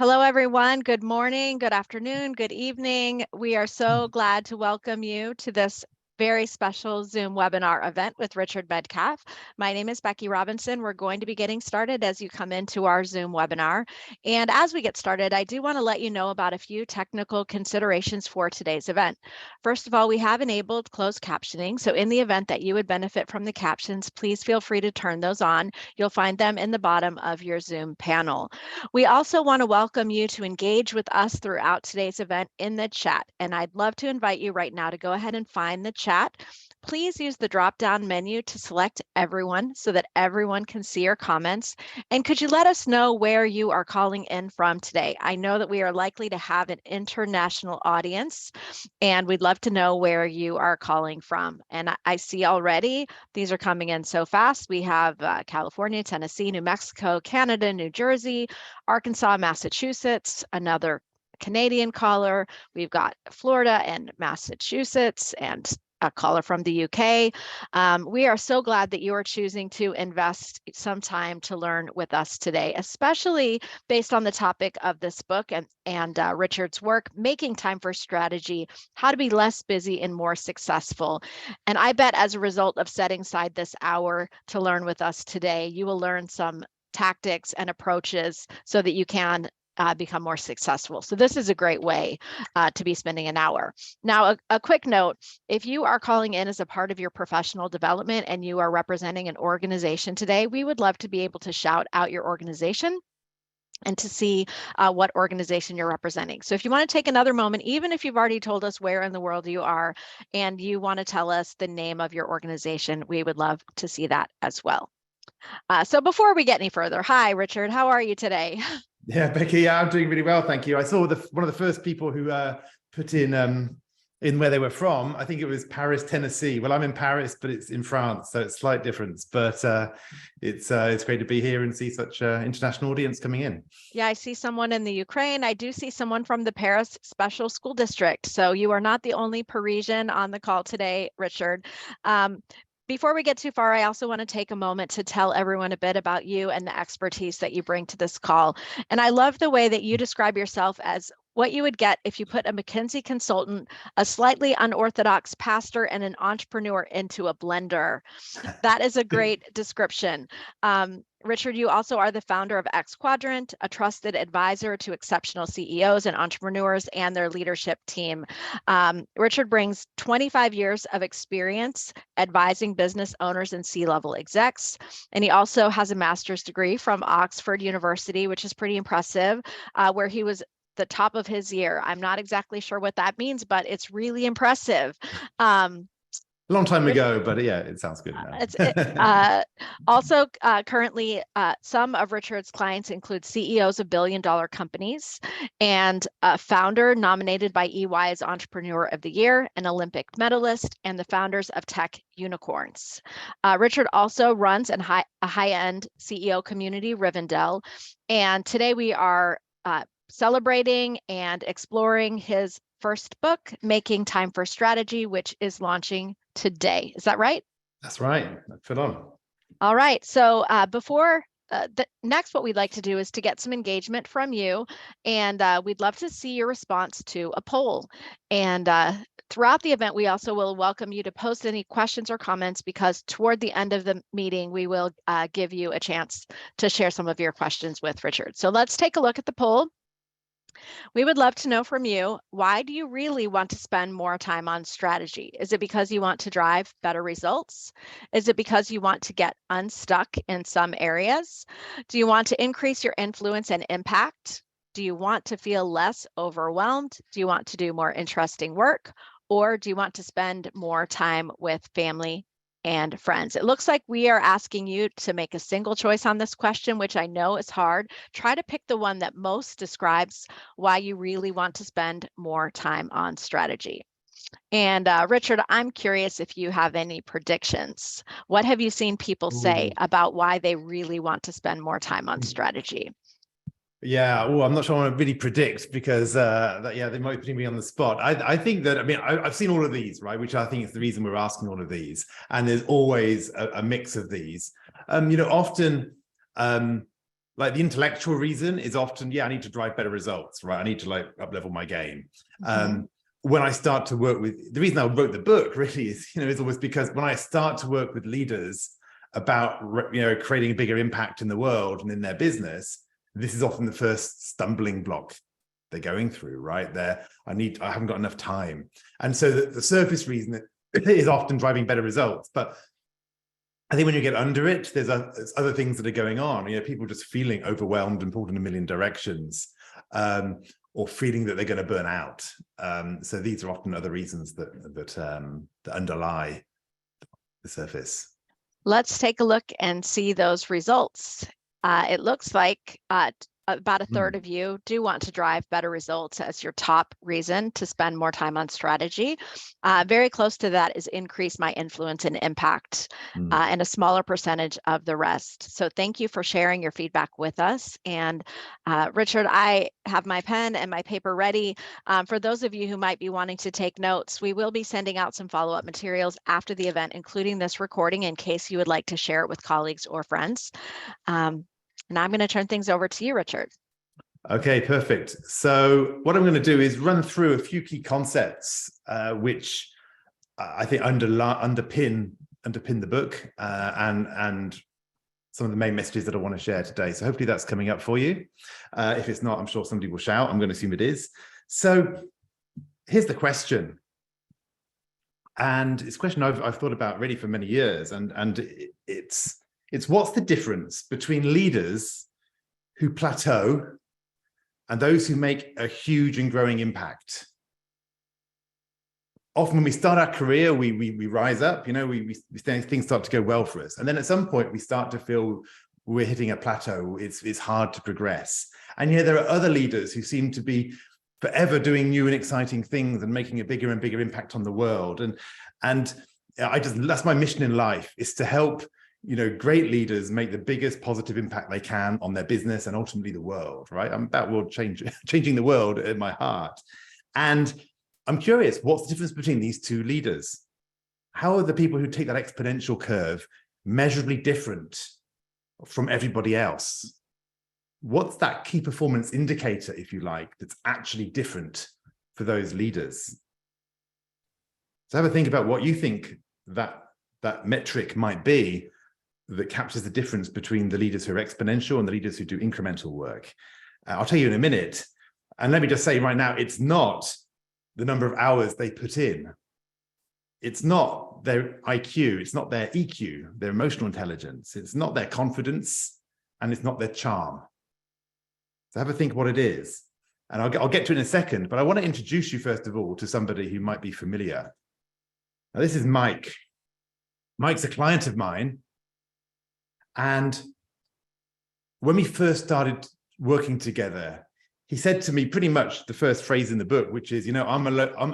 Hello, everyone. Good morning, good afternoon, good evening. We are so glad to welcome you to this very special Zoom webinar event with Richard Medcalf. My name is Becky Robinson. We're going to be getting started as you come into our Zoom webinar. And as we get started, I do want to let you know about a few technical considerations for today's event. First of all, we have enabled closed captioning. So in the event that you would benefit from the captions, please feel free to turn those on. You'll find them in the bottom of your Zoom panel. We also want to welcome you to engage with us throughout today's event in the chat. And I'd love to invite you right now to go ahead and find the chat. Please use the drop-down menu to select everyone so that everyone can see your comments. And could you let us know where you are calling in from today? I know that we are likely to have an international audience, and we'd love to know where you are calling from. And I see already these are coming in so fast. We have California, Tennessee, New Mexico, Canada, New Jersey, Arkansas, Massachusetts, another Canadian caller. We've got Florida and Massachusetts and a caller from the UK. We are so glad that you are choosing to invest some time to learn with us today, especially based on the topic of this book and Richard's work, Making Time for Strategy, How to Be Less Busy and More Successful. And I bet as a result of setting aside this hour to learn with us today, you will learn some tactics and approaches so that you can become more successful. So this is a great way to be spending an hour. Now, a quick note, if you are calling in as a part of your professional development and you are representing an organization today, we would love to be able to shout out your organization and to see what organization you're representing. So if you want to take another moment, even if you've already told us where in the world you are and you want to tell us the name of your organization, we would love to see that as well. So before we get any further, hi, Richard, how are you today? Yeah, Becky, I'm doing really well, thank you. I saw one of the first people who put in where they were from. I think it was Paris, Tennessee. Well, I'm in Paris, but it's in France, so it's a slight difference. But it's great to be here and see such an international audience coming in. Yeah, I see someone in the Ukraine. I do see someone from the Paris Special School District. So you are not the only Parisian on the call today, Richard. Before we get too far, I also want to take a moment to tell everyone a bit about you and the expertise that you bring to this call. And I love the way that you describe yourself as what you would get if you put a McKinsey consultant, a slightly unorthodox pastor, and an entrepreneur into a blender. That is a great description. Richard, you also are the founder of X Quadrant, a trusted advisor to exceptional CEOs and entrepreneurs and their leadership team. Richard brings 25 years of experience advising business owners and C-level execs. And he also has a master's degree from Oxford University, which is pretty impressive, where he was the top of his year. I'm not exactly sure what that means, but it's really impressive. A long time ago, but yeah, it sounds good now. Also, currently, some of Richard's clients include CEOs of billion-dollar companies and a founder nominated by EY as Entrepreneur of the Year, an Olympic medalist, and the founders of tech unicorns. Richard also runs a high-end CEO community, Rivendell, and today we are celebrating and exploring his first book, Making Time for Strategy, which is launching today. Is that right? That's right. Fit on. All right. So before next, what we'd like to do is to get some engagement from you, and we'd love to see your response to a poll. And throughout the event, we also will welcome you to post any questions or comments, because toward the end of the meeting, we will give you a chance to share some of your questions with Richard. So let's take a look at the poll. We would love to know from you, why do you really want to spend more time on strategy? Is it because you want to drive better results? Is it because you want to get unstuck in some areas? Do you want to increase your influence and impact? Do you want to feel less overwhelmed? Do you want to do more interesting work? Or do you want to spend more time with family and friends? It looks like we are asking you to make a single choice on this question, which I know is hard. Try to pick the one that most describes why you really want to spend more time on strategy. And Richard, I'm curious if you have any predictions. What have you seen people say about why they really want to spend more time on strategy? Yeah, I'm not sure I want to really predict, because they might be putting me on the spot. I think that, I've seen all of these, right, which I think is the reason we're asking all of these. And there's always a mix of these. Often like the intellectual reason is often, yeah, I need to drive better results, right? I need to like up-level my game. When I start to work with, the reason I wrote the book really is, is always because when I start to work with leaders about, creating a bigger impact in the world and in their business, this is often the first stumbling block they're going through, right? I haven't got enough time. And so the surface reason is often driving better results. But I think when you get under it, there's other things that are going on. People just feeling overwhelmed and pulled in a million directions, or feeling that they're going to burn out. So these are often other reasons that underlie the surface. Let's take a look and see those results. It looks like about a third of you do want to drive better results as your top reason to spend more time on strategy. Very close to that is increase my influence and impact, and a smaller percentage of the rest. So thank you for sharing your feedback with us. And Richard, I have my pen and my paper ready. For those of you who might be wanting to take notes, we will be sending out some follow-up materials after the event, including this recording, in case you would like to share it with colleagues or friends. And I'm going to turn things over to you, Richard. Okay, perfect. So what I'm going to do is run through a few key concepts, which I think underpin the book, and some of the main messages that I want to share today. So hopefully that's coming up for you. If it's not, I'm sure somebody will shout. I'm going to assume it is. So here's the question. And it's a question I've thought about really for many years. And it's what's the difference between leaders who plateau and those who make a huge and growing impact? Often when we start our career, we rise up, things start to go well for us. And then at some point we start to feel we're hitting a plateau. It's hard to progress. And there are other leaders who seem to be forever doing new and exciting things and making a bigger and bigger impact on the world. And that's my mission in life, is to help great leaders make the biggest positive impact they can on their business and ultimately the world, right? I'm about changing the world in my heart. And I'm curious, what's the difference between these two leaders? How are the people who take that exponential curve measurably different from everybody else? What's that key performance indicator, if you like, that's actually different for those leaders? So have a think about what you think that metric might be that captures the difference between the leaders who are exponential and the leaders who do incremental work. I'll tell you in a minute. And let me just say right now, it's not the number of hours they put in. It's not their IQ. It's not their EQ, their emotional intelligence. It's not their confidence, and it's not their charm. So have a think what it is. And I'll get to it in a second, but I want to introduce you first of all to somebody who might be familiar. Now, this is Mike. Mike's a client of mine. And when we first started working together, he said to me pretty much the first phrase in the book, which is, I'm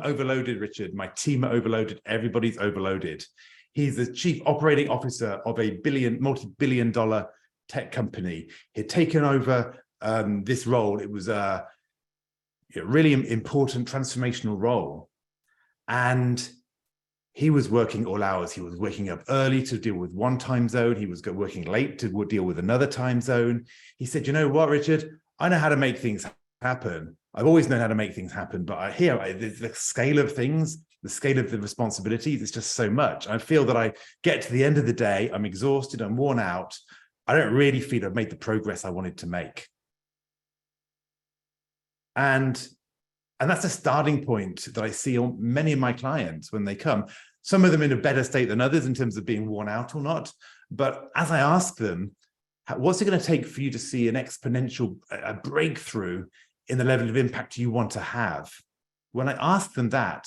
overloaded, Richard. My team are overloaded. Everybody's overloaded. He's the chief operating officer of a multi-billion-dollar tech company. He'd taken over this role. It was a really important transformational role. And he was working all hours. He was waking up early to deal with one time zone. He was working late to deal with another time zone. He said, you know what, Richard? I know how to make things happen. I've always known how to make things happen, but the scale of things, the scale of the responsibilities, it's just so much. I feel that I get to the end of the day, I'm exhausted, I'm worn out. I don't really feel I've made the progress I wanted to make. And that's a starting point that I see on many of my clients when they come. Some of them in a better state than others in terms of being worn out or not. But as I ask them, what's it going to take for you to see an exponential breakthrough in the level of impact you want to have? When I ask them that,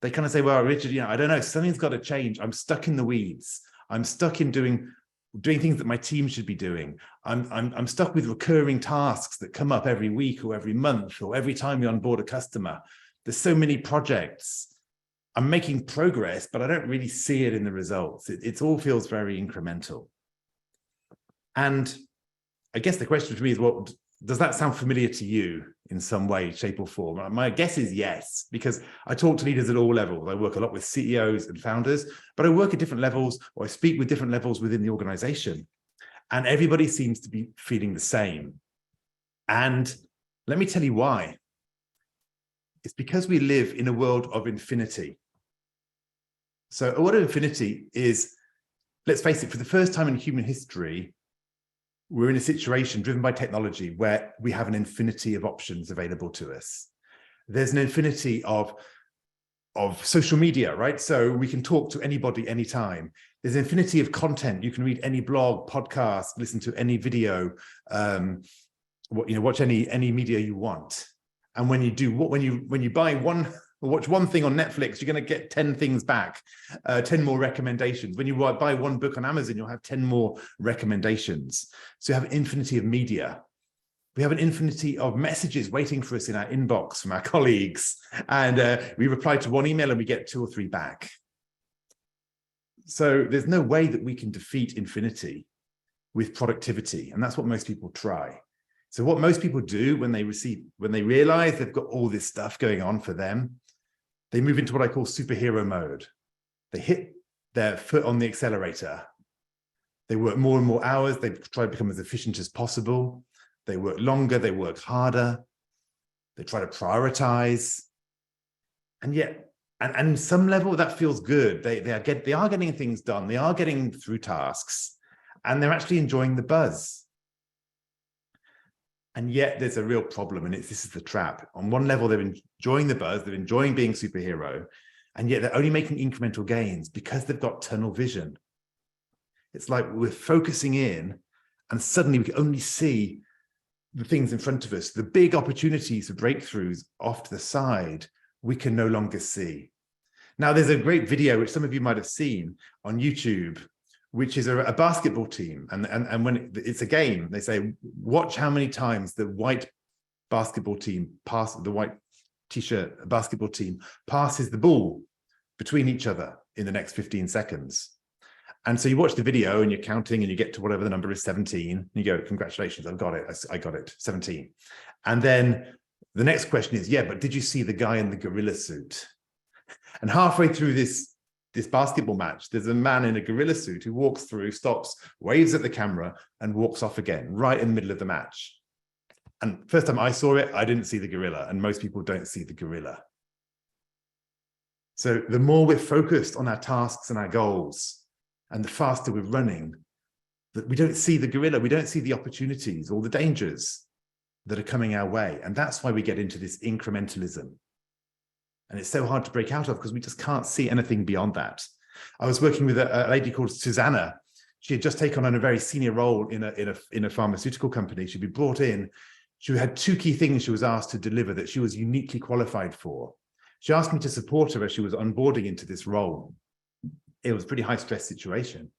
they kind of say, well, Richard, I don't know, something's got to change. I'm stuck in the weeds. I'm stuck in doing things that my team should be doing. I'm stuck with recurring tasks that come up every week or every month or every time we onboard a customer. There's so many projects. I'm making progress, but I don't really see it in the results. It all feels very incremental. And I guess the question to me is, well, does that sound familiar to you in some way, shape, or form? My guess is yes, because I talk to leaders at all levels. I work a lot with CEOs and founders, but I work at different levels, or I speak with different levels within the organization. And everybody seems to be feeling the same. And let me tell you why. It's because we live in a world of infinity. So a world of infinity is, let's face it, for the first time in human history, we're in a situation driven by technology where we have an infinity of options available to us. There's an infinity of social media, right? So we can talk to anybody anytime. There's an infinity of content. You can read any blog, podcast, listen to any video, watch any media you want. And when you buy watch one thing on Netflix, you're going to get 10 things back, 10 more recommendations. When you buy one book on Amazon, you'll have 10 more recommendations. So you have an infinity of media. We have an infinity of messages waiting for us in our inbox from our colleagues. And we reply to one email and we get 2 or 3 back. So there's no way that we can defeat infinity with productivity. And that's what most people try. So what most people do when they realize they've got all this stuff going on for them, they move into what I call superhero mode. They hit their foot on the accelerator. They work more and more hours. They try to become as efficient as possible. They work longer. They work harder. They try to prioritize. And yet, and some level that feels good. They are getting things done. They are getting through tasks, and they're actually enjoying the buzz. And yet there's a real problem, and this is the trap. On one level, they're enjoying the buzz, they're enjoying being superhero, and yet they're only making incremental gains because they've got tunnel vision. It's like we're focusing in, and suddenly we can only see the things in front of us. The big opportunities for breakthroughs off to the side, we can no longer see. Now, there's a great video, which some of you might have seen on YouTube, which is a basketball team. And when it's a game, they say, watch how many times the white basketball team the white t-shirt basketball team passes the ball between each other in the next 15 seconds. And so you watch the video and you're counting and you get to whatever the number is, 17. And you go, congratulations, I've got it. I got it, 17. And then the next question is, yeah, but did you see the guy in the gorilla suit? And halfway through this basketball match, there's a man in a gorilla suit who walks through, stops, waves at the camera, and walks off again, right in the middle of the match. And first time I saw it, I didn't see the gorilla, and most people don't see the gorilla. So the more we're focused on our tasks and our goals, and the faster we're running, that we don't see the gorilla, we don't see the opportunities or the dangers that are coming our way. And that's why we get into this incrementalism. And it's so hard to break out of because we just can't see anything beyond that. I was working with a lady called Susanna. She had just taken on a very senior role in a pharmaceutical company. She'd been brought in. She had 2 key things she was asked to deliver that she was uniquely qualified for. She asked me to support her as she was onboarding into this role. It was a pretty high stress situation.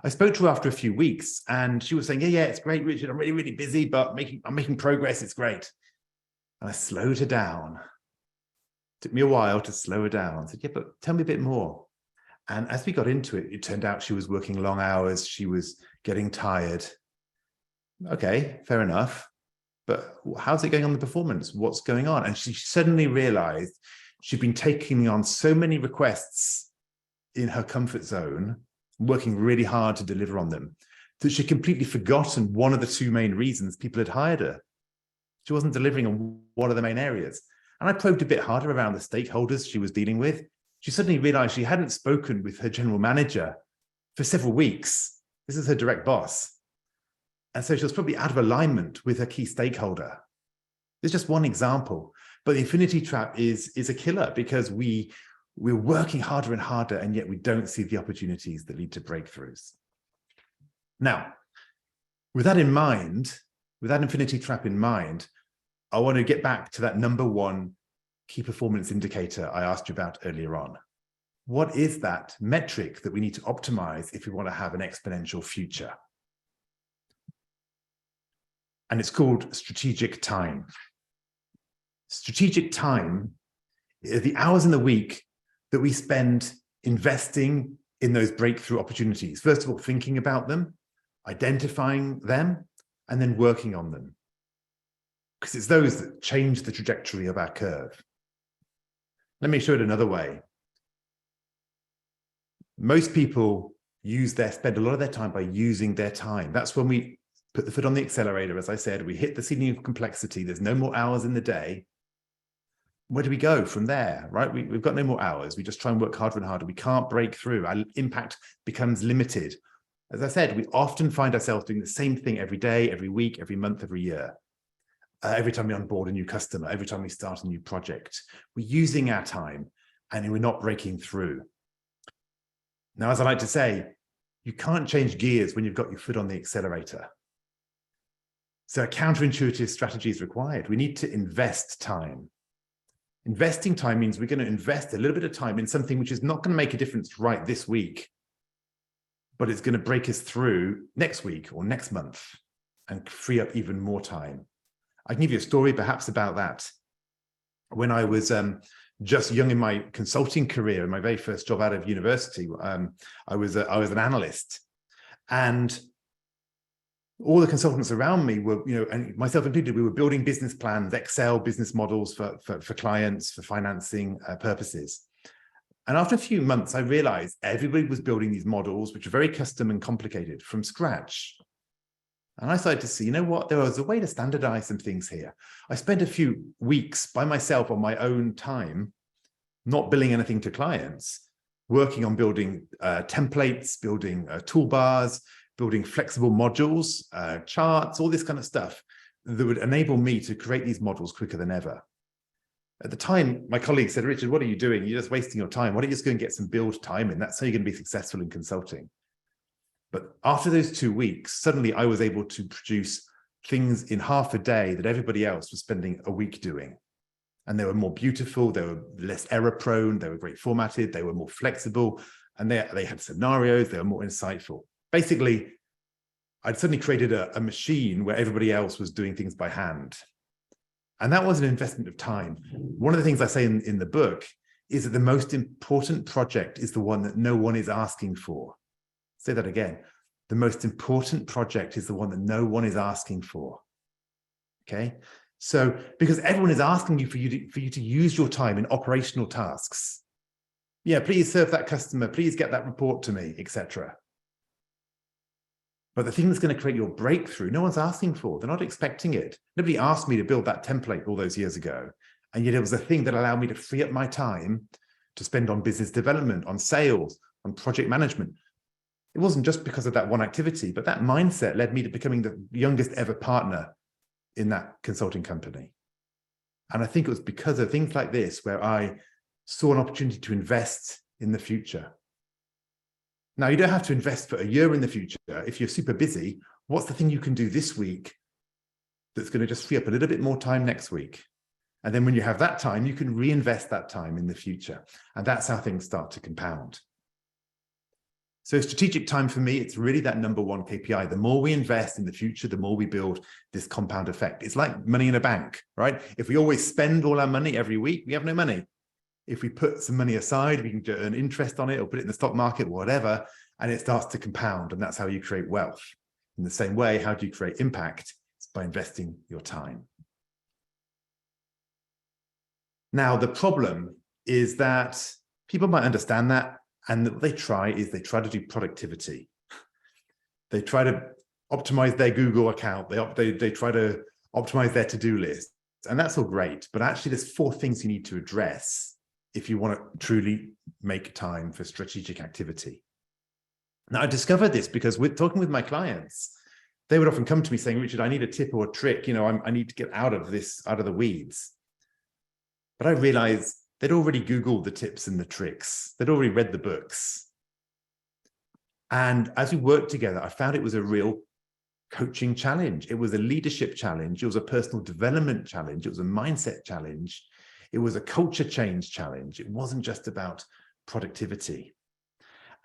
I spoke to her after a few weeks and she was saying, yeah, it's great, Richard. I'm really, really busy, but I'm making progress. It's great. And I slowed her down. Took me a while to slow her down. I said, yeah, but tell me a bit more. And as we got into it, it turned out she was working long hours. She was getting tired. Okay, fair enough. But how's it going on the performance? What's going on? And she suddenly realized she'd been taking on so many requests in her comfort zone, working really hard to deliver on them, that she'd completely forgotten one of the 2 main reasons people had hired her. She wasn't delivering on one of the main areas. And I probed a bit harder around the stakeholders she was dealing with. She suddenly realized she hadn't spoken with her general manager for several weeks. This is her direct boss. And so she was probably out of alignment with her key stakeholder. There's just one example. But the infinity trap is a killer because we're working harder and harder, and yet we don't see the opportunities that lead to breakthroughs. Now, with that in mind, with that infinity trap in mind, I want to get back to that number 1 key performance indicator I asked you about earlier on. What is that metric that we need to optimize if we want to have an exponential future? And it's called strategic time. Strategic time is the hours in the week that we spend investing in those breakthrough opportunities. First of all, thinking about them, identifying them, and then working on them. Because it's those that change the trajectory of our curve. Let me show it another way. Most people spend a lot of their time by using their time. That's when we put the foot on the accelerator. As I said, we hit the ceiling of complexity. There's no more hours in the day. Where do we go from there, right? We've got no more hours. We just try and work harder and harder. We can't break through. Our impact becomes limited. As I said, we often find ourselves doing the same thing every day, every week, every month, every year. Every time we onboard a new customer, every time we start a new project, we're using our time and we're not breaking through. Now, as I like to say, you can't change gears when you've got your foot on the accelerator. So a counterintuitive strategy is required. We need to invest time. Investing time means we're going to invest a little bit of time in something which is not going to make a difference right this week, but it's going to break us through next week or next month and free up even more time. I can give you a story perhaps about that. When I was just young in my consulting career, in my very first job out of university, I was an analyst, and all the consultants around me were, and myself included, we were building business plans, Excel business models for clients, for financing purposes. And after a few months, I realized everybody was building these models, which are very custom and complicated, from scratch. And I started to see, you know what, there was a way to standardize some things here. I spent a few weeks by myself on my own time, not billing anything to clients, working on building templates, building toolbars, building flexible modules, charts, all this kind of stuff that would enable me to create these models quicker than ever. At the time, my colleagues said, Richard, what are you doing? You're just wasting your time. Why don't you just go and get some build time in? That's how you're going to be successful in consulting. But after those 2 weeks, suddenly I was able to produce things in half a day that everybody else was spending a week doing. And they were more beautiful, they were less error prone, they were great formatted, they were more flexible, and they had scenarios, they were more insightful. Basically, I'd suddenly created a machine where everybody else was doing things by hand. And that was an investment of time. One of the things I say in the book is that the most important project is the one that no one is asking for. Say that again. The most important project is the one that no one is asking for. Okay? So, because everyone is asking you for you to use your time in operational tasks. Yeah, please serve that customer, please get that report to me, etc. But the thing that's going to create your breakthrough, no one's asking for. They're not expecting it. Nobody asked me to build that template all those years ago. And yet it was a thing that allowed me to free up my time to spend on business development, on sales, on project management. It wasn't just because of that one activity, but that mindset led me to becoming the youngest ever partner in that consulting company. And I think it was because of things like this where I saw an opportunity to invest in the future. Now, you don't have to invest for a year in the future. If you're super busy, what's the thing you can do this week that's going to just free up a little bit more time next week? And then when you have that time, you can reinvest that time in the future. And that's how things start to compound. So strategic time for me, it's really that number one KPI. The more we invest in the future, the more we build this compound effect. It's like money in a bank, right? If we always spend all our money every week, we have no money. If we put some money aside, we can earn interest on it or put it in the stock market, whatever, and it starts to compound. And that's how you create wealth. In the same way, how do you create impact? It's by investing your time. Now, the problem is that people might understand that, and what they try to do productivity. They try to optimize their Google account. They try to optimize their to-do list. And that's all great. But actually, there's 4 things you need to address if you want to truly make time for strategic activity. Now, I discovered this because with talking with my clients, they would often come to me saying, Richard, I need a tip or a trick. I need to get out of the weeds. But I realized they'd already Googled the tips and the tricks. They'd already read the books. And as we worked together, I found it was a real coaching challenge. It was a leadership challenge. It was a personal development challenge. It was a mindset challenge. It was a culture change challenge. It wasn't just about productivity.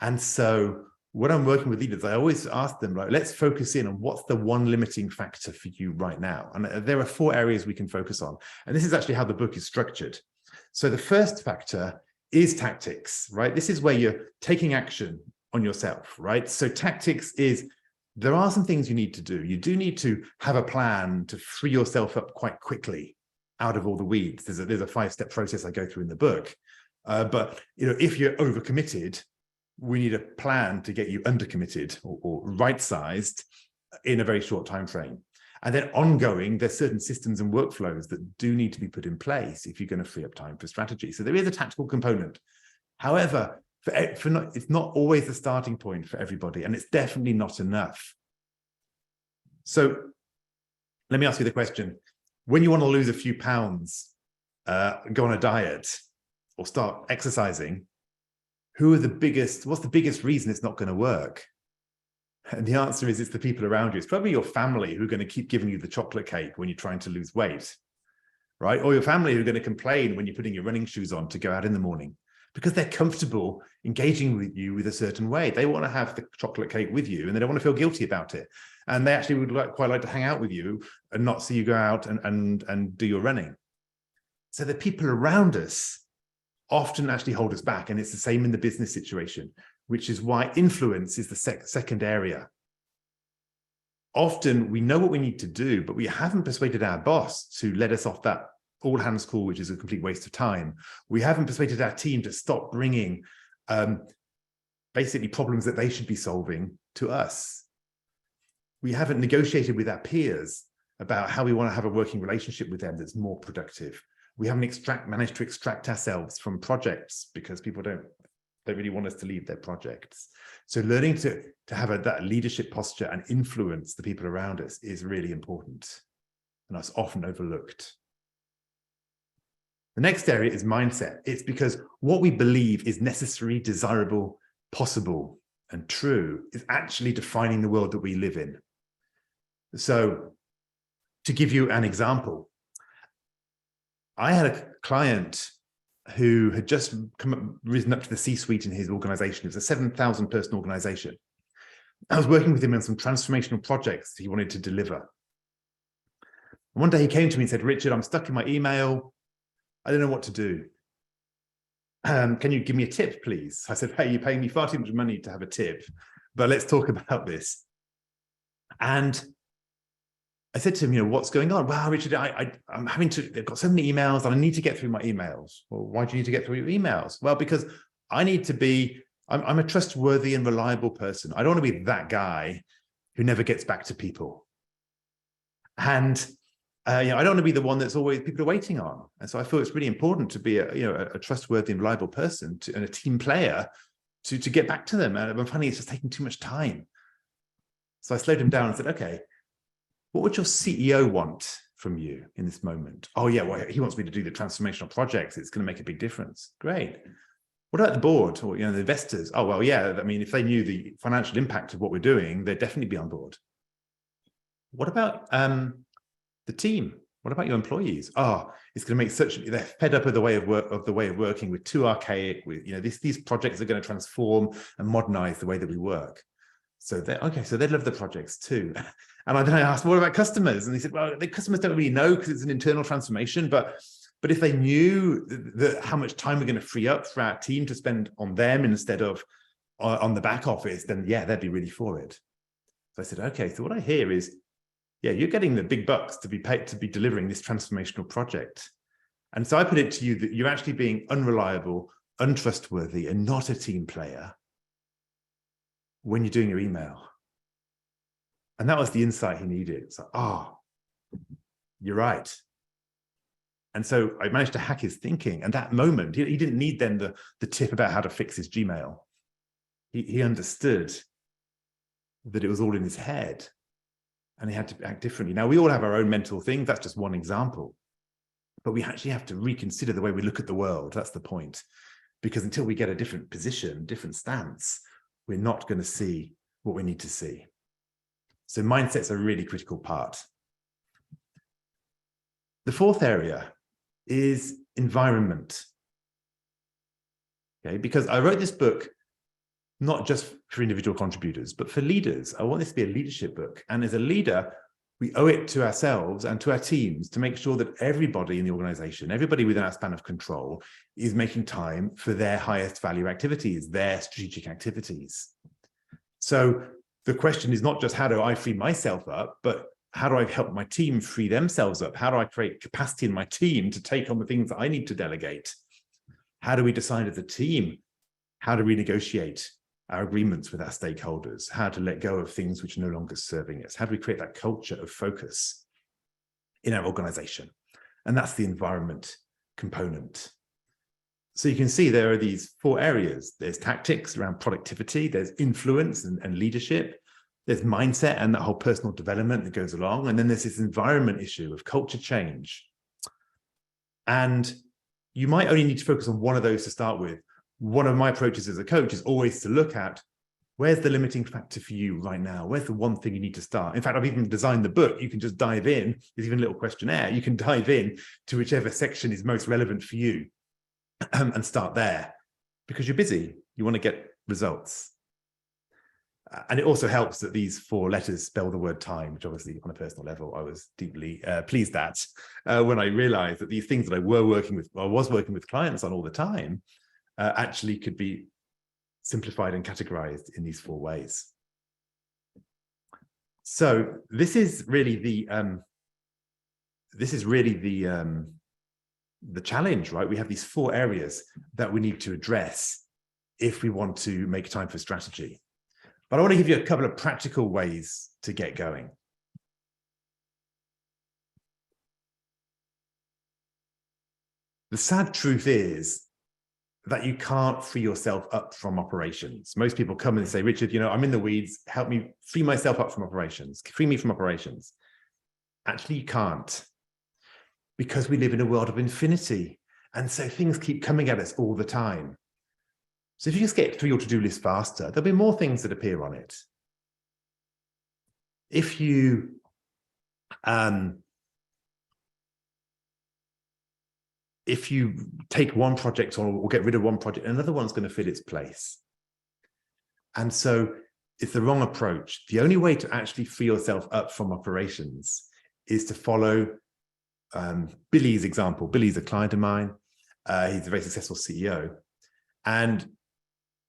And so when I'm working with leaders, I always ask them, like, let's focus in on what's the one limiting factor for you right now. And there are 4 areas we can focus on. And this is actually how the book is structured. So the first factor is tactics, right? This is where you're taking action on yourself, right? So tactics is, there are some things you need to do. You do need to have a plan to free yourself up quite quickly out of all the weeds. There's a 5-step process I go through in the book. But if you're overcommitted, we need a plan to get you undercommitted or right-sized in a very short time frame. And then ongoing, there's certain systems and workflows that do need to be put in place if you're going to free up time for strategy. So there is a tactical component. However, it's not always the starting point for everybody, and it's definitely not enough. So let me ask you the question. When you want to lose a few pounds, go on a diet or start exercising, what's the biggest reason it's not going to work? And the answer is it's the people around you. It's probably your family who are going to keep giving you the chocolate cake when you're trying to lose weight, right? Or your family who are going to complain when you're putting your running shoes on to go out in the morning because they're comfortable engaging with you with a certain way. They want to have the chocolate cake with you and they don't want to feel guilty about it. And they actually would quite like to hang out with you and not see you go out and do your running. So the people around us often actually hold us back. And it's the same in the business situation, which is why influence is the second area. Often we know what we need to do, but we haven't persuaded our boss to let us off that all hands call, which is a complete waste of time. We haven't persuaded our team to stop bringing basically problems that they should be solving to us. We haven't negotiated with our peers about how we want to have a working relationship with them that's more productive. We haven't managed to extract ourselves from projects because people don't really want us to leave their projects. So learning to have that leadership posture and influence the people around us is really important, and that's often overlooked. The next area is mindset. It's because what we believe is necessary, desirable, possible, and true is actually defining the world that we live in. So to give you an example, I had a client who had just risen up to the C-suite in his organization. It was a 7,000 person organization. I was working with him on some transformational projects he wanted to deliver. And one day he came to me and said, Richard, I'm stuck in my email. I don't know what to do. Can you give me a tip, please? I said, hey, you're paying me far too much money to have a tip, but let's talk about this. And I said to him, what's going on? Well, Richard, I've got so many emails and I need to get through my emails. Well, why do you need to get through your emails? Well, because I need to be, I'm a trustworthy and reliable person. I don't want to be that guy who never gets back to people. And I don't want to be the one that's always people are waiting on. And so I feel it's really important to be a trustworthy and reliable person and a team player to get back to them. And I'm finding it's just taking too much time. So I slowed him down and said, okay, what would your CEO want from you in this moment? Oh yeah, well, he wants me to do the transformational projects. It's going to make a big difference. Great. What about the board or the investors? Oh, well, yeah, I mean, if they knew the financial impact of what we're doing, they'd definitely be on board. What about the team? What about your employees? Oh, it's going to make they're fed up with the way of working. We're too archaic. These projects are going to transform and modernize the way that we work. So they love the projects too. And then I asked, what about customers? And they said, well, the customers don't really know because it's an internal transformation, but if they knew how much time we're going to free up for our team to spend on them instead of on the back office, then yeah, they'd be really for it. So I said, okay, so what I hear is, yeah, you're getting the big bucks to be paid to be delivering this transformational project. And so I put it to you that you're actually being unreliable, untrustworthy, and not a team player when you're doing your email. And that was the insight he needed. So, you're right. And so I managed to hack his thinking. And that moment, he didn't need then the tip about how to fix his Gmail. He understood that it was all in his head and he had to act differently. Now, we all have our own mental things. That's just one example. But we actually have to reconsider the way we look at the world. That's the point. Because until we get a different position, different stance, we're not going to see what we need to see. So mindset's a really critical part. The fourth area is environment. Okay, because I wrote this book not just for individual contributors, but for leaders. I want this to be a leadership book. And as a leader, we owe it to ourselves and to our teams to make sure that everybody in the organization, everybody within our span of control, is making time for their highest value activities, their strategic activities. So the question is not just how do I free myself up, but how do I help my team free themselves up? How do I create capacity in my team to take on the things that I need to delegate? How do we decide as a team how to renegotiate our agreements with our stakeholders, how to let go of things which are no longer serving us. How do we create that culture of focus in our organization? And that's the environment component. So you can see there are these 4 areas. There's tactics around productivity, there's influence and leadership, there's mindset and that whole personal development that goes along. And then there's this environment issue of culture change. And you might only need to focus on one of those to start with. One of my approaches as a coach is always to look at where's the limiting factor for you right now? Where's the one thing you need to start? In fact, I've even designed the book. You can just dive in. There's even a little questionnaire. You can dive in to whichever section is most relevant for you and start there because you're busy. You want to get results. And it also helps that these 4 letters spell the word time, which obviously on a personal level, I was deeply pleased at when I realized that these things that I was working with clients on all the time actually could be simplified and categorized in these 4 ways. So this is really the challenge, right? We have these 4 areas that we need to address if we want to make time for strategy. But I want to give you a couple of practical ways to get going. The sad truth is that you can't free yourself up from operations. Most people come and say, Richard, I'm in the weeds, help me free myself up from operations, free me from operations. Actually, you can't, because we live in a world of infinity. And so things keep coming at us all the time. So if you just get through your to-do list faster, there'll be more things that appear on it. If you take one project on or get rid of one project, another one's going to fill its place. And so it's the wrong approach. The only way to actually free yourself up from operations is to follow Billy's example. Billy's a client of mine. He's a very successful CEO. And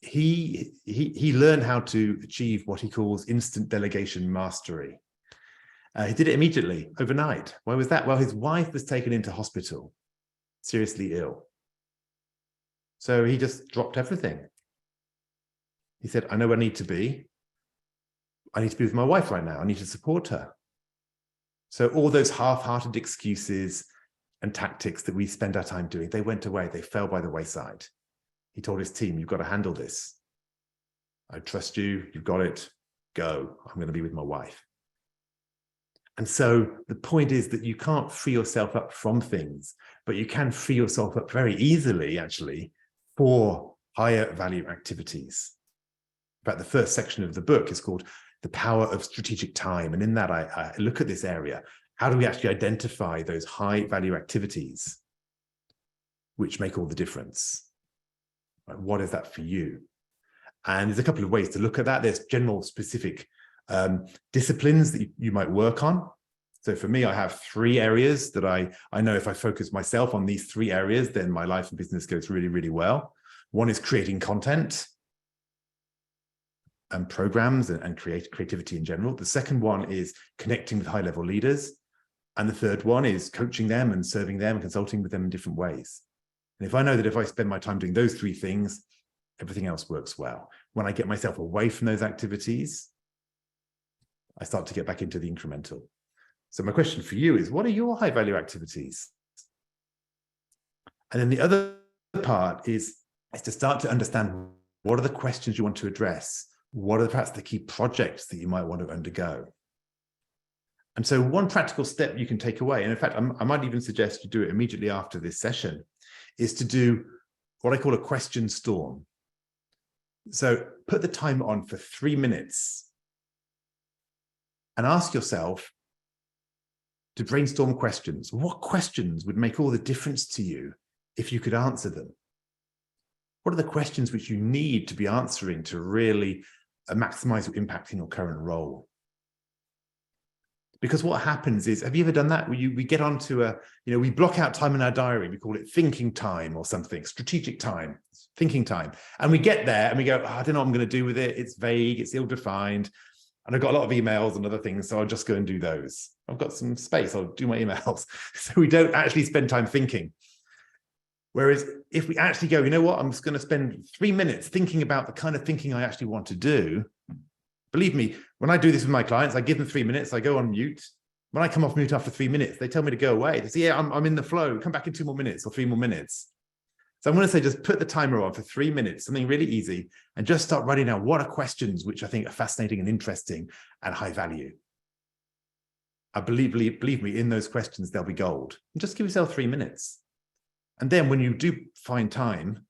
he learned how to achieve what he calls instant delegation mastery. He did it immediately, overnight. Why was that? Well, his wife was taken into hospital, seriously ill. So he just dropped everything. He said, I know where I need to be. I need to be with my wife right now. I need to support her. So all those half-hearted excuses and tactics that we spend our time doing, they went away. They fell by the wayside. He told his team, you've got to handle this. I trust you. You've got it. Go. I'm going to be with my wife. And so the point is that you can't free yourself up from things, but you can free yourself up very easily, actually, for higher value activities. In fact, the first section of the book is called The Power of Strategic Time. And in that, I look at this area. How do we actually identify those high value activities which make all the difference? What is that for you? And there's a couple of ways to look at that. There's general specific disciplines that you might work on. So for me, I have 3 areas that I know if I focus myself on these 3 areas, then my life and business goes really, really well. One is creating content and programs and creativity in general. The second one is connecting with high-level leaders. And the third one is coaching them and serving them and consulting with them in different ways. And if I know that if I spend my time doing those 3 things, everything else works well. When I get myself away from those activities, I start to get back into the incremental. So my question for you is, what are your high value activities? And then the other part is to start to understand what are the questions you want to address? What are perhaps the key projects that you might want to undergo? And so one practical step you can take away, and in fact, I might even suggest you do it immediately after this session, is to do what I call a question storm. So put the timer on for 3 minutes and ask yourself to brainstorm questions. What questions would make all the difference to you if you could answer them? What are the questions which you need to be answering to really maximize your impact in your current role? Because what happens is, have you ever done that? We get onto we block out time in our diary. We call it thinking time or something, strategic time, thinking time. And we get there and we go, I don't know what I'm going to do with it. It's vague, it's ill-defined. And I've got a lot of emails and other things, so I'll just go and do those. I've got some space, I'll do my emails. So we don't actually spend time thinking. Whereas if we actually go, you know what, I'm just going to spend 3 minutes thinking about the kind of thinking I actually want to do. Believe me, when I do this with my clients, I give them 3 minutes, I go on mute. When I come off mute after 3 minutes, they tell me to go away. They say, yeah, I'm in the flow. Come back in 2 more minutes or 3 more minutes. So I'm going to say, just put the timer on for 3 minutes, something really easy, and just start writing down what are questions which I think are fascinating and interesting and high value. I believe me, in those questions, there'll be gold. And just give yourself 3 minutes. And then when you do find time,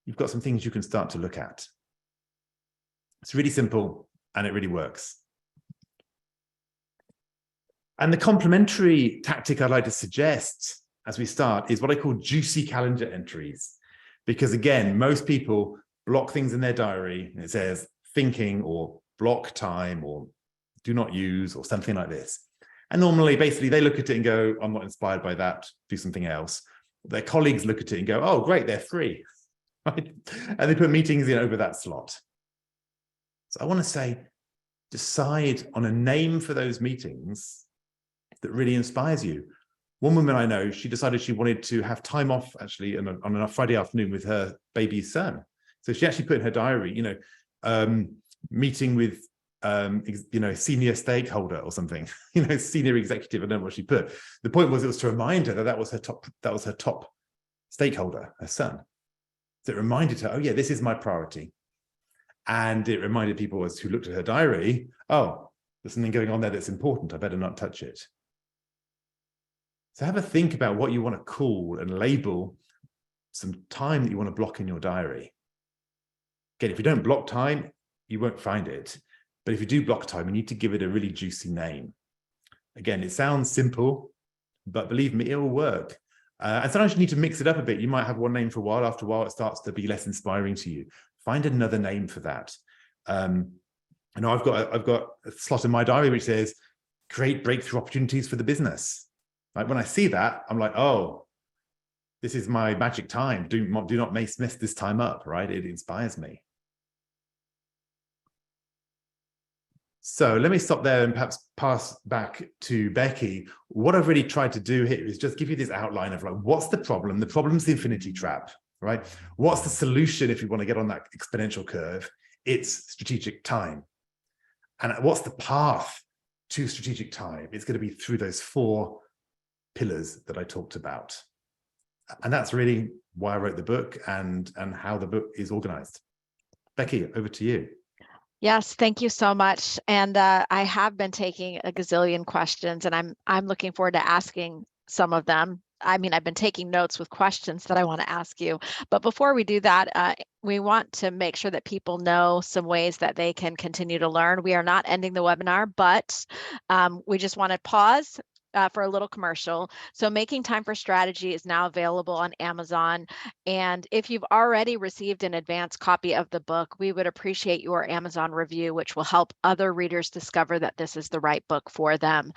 you've got some things you can start to look at. It's really simple and it really works. And the complementary tactic I'd like to suggest as we start is what I call juicy calendar entries. Because again, most people block things in their diary and it says thinking or block time or do not use or something like this. And normally, basically, they look at it and go, I'm not inspired by that, do something else. Their colleagues look at it and go, oh, great, they're free. Right? And they put meetings in over that slot. So I want to say, decide on a name for those meetings that really inspires you. One woman I know, she decided she wanted to have time off actually on a Friday afternoon with her baby's son. So she actually put in her diary, meeting with, senior stakeholder or something, senior executive. I don't know what she put. The point was, it was to remind her that was her top stakeholder, her son. So it reminded her, oh yeah, this is my priority. And it reminded people who looked at her diary, oh, there's something going on there that's important. I better not touch it. So have a think about what you want to call and label some time that you want to block in your diary. Again, if you don't block time, you won't find it. But if you do block time, you need to give it a really juicy name. Again, it sounds simple, but believe me, it will work. And sometimes you need to mix it up a bit. You might have one name for a while. After a while, it starts to be less inspiring to you. Find another name for that. I've got a slot in my diary which says create breakthrough opportunities for the business. Like when I see that, I'm like, oh, this is my magic time. Do not mess this time up, right? It inspires me. So let me stop there and perhaps pass back to Becky. What I've really tried to do here is just give you this outline of like, what's the problem? The problem's the infinity trap, right? What's the solution if you want to get on that exponential curve? It's strategic time. And what's the path to strategic time? It's going to be through those 4 pillars that I talked about. And that's really why I wrote the book and how the book is organized. Becky, over to you. Yes, thank you so much. And I have been taking a gazillion questions, and I'm looking forward to asking some of them. I mean, I've been taking notes with questions that I want to ask you. But before we do that, we want to make sure that people know some ways that they can continue to learn. We are not ending the webinar, but we just want to pause for a little commercial. So Making Time for Strategy is now available on Amazon. And if you've already received an advanced copy of the book, we would appreciate your Amazon review, which will help other readers discover that this is the right book for them.